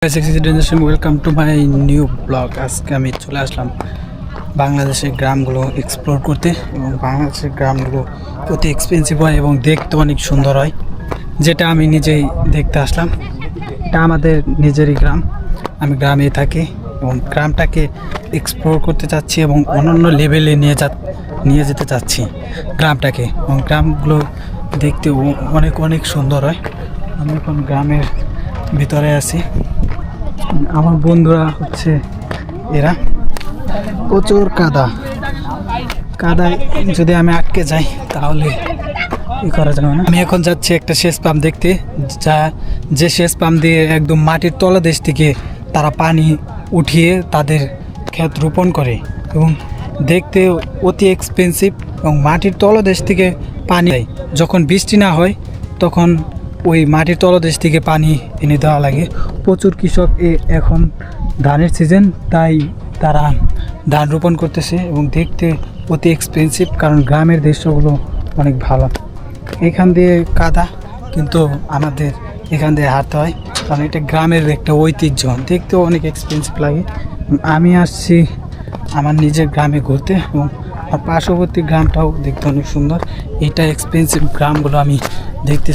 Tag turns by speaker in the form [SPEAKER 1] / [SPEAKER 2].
[SPEAKER 1] Welcome to my new blog. আজকে আমি চলে আসলাম বাংলাদেশের গ্রামগুলো এক্সপ্লোর করতে, এবং বাংলাদেশের গ্রামগুলো অতি এক্সপেন্সিভ হয় এবং দেখতে অনেক সুন্দর হয়, যেটা আমি নিজেই দেখতে আসলাম। এটা আমাদের নিজেরই গ্রাম, আমি গ্রামে থাকি এবং গ্রামটাকে এক্সপ্লোর করতে চাচ্ছি এবং অনন্য লেভেলে নিয়ে যেতে চাচ্ছি গ্রামটাকে। এবং গ্রামগুলো দেখতে অনেক অনেক সুন্দর হয়। আমি এখন গ্রামের ভিতরে আছি, আমার বন্ধুরা হচ্ছে এরা। প্রচুর কাদায় যদি আমি আটকে যাই তাহলে করা যাবে না। আমি এখন যাচ্ছি একটা সেচ পাম্প দেখতে, যে সেচ পাম্প দিয়ে একদম মাটির তলদেশ থেকে তারা পানি উঠিয়ে তাদের ক্ষেত রোপণ করে, এবং দেখতে অতি এক্সপেন্সিভ। এবং মাটির তলদেশ থেকে পানি দেয়, যখন বৃষ্টি না হয় তখন ওই মাটির তলদেশ থেকে পানি এনে দেওয়া লাগে। প্রচুর কৃষক এখন ধানের সিজন, তাই তারা ধান রোপণ করতেছে এবং দেখতে অতি এক্সপেন্সিভ, কারণ গ্রামের দৃশ্যগুলো অনেক ভালো। এখান দিয়ে কাদা, কিন্তু আমাদের এখান দিয়ে হাঁটতে হয়, কারণ এটা গ্রামের একটা ঐতিহ্য, দেখতেও অনেক এক্সপেন্সিভ লাগে। আমি আসছি আমার নিজের গ্রামে ঘুরতে, এবং আর পার্শ্ববর্তী গ্রামটাও দেখতে অনেক সুন্দর। এটা এক্সপেন্সিভ গ্রামগুলো আমি দেখতে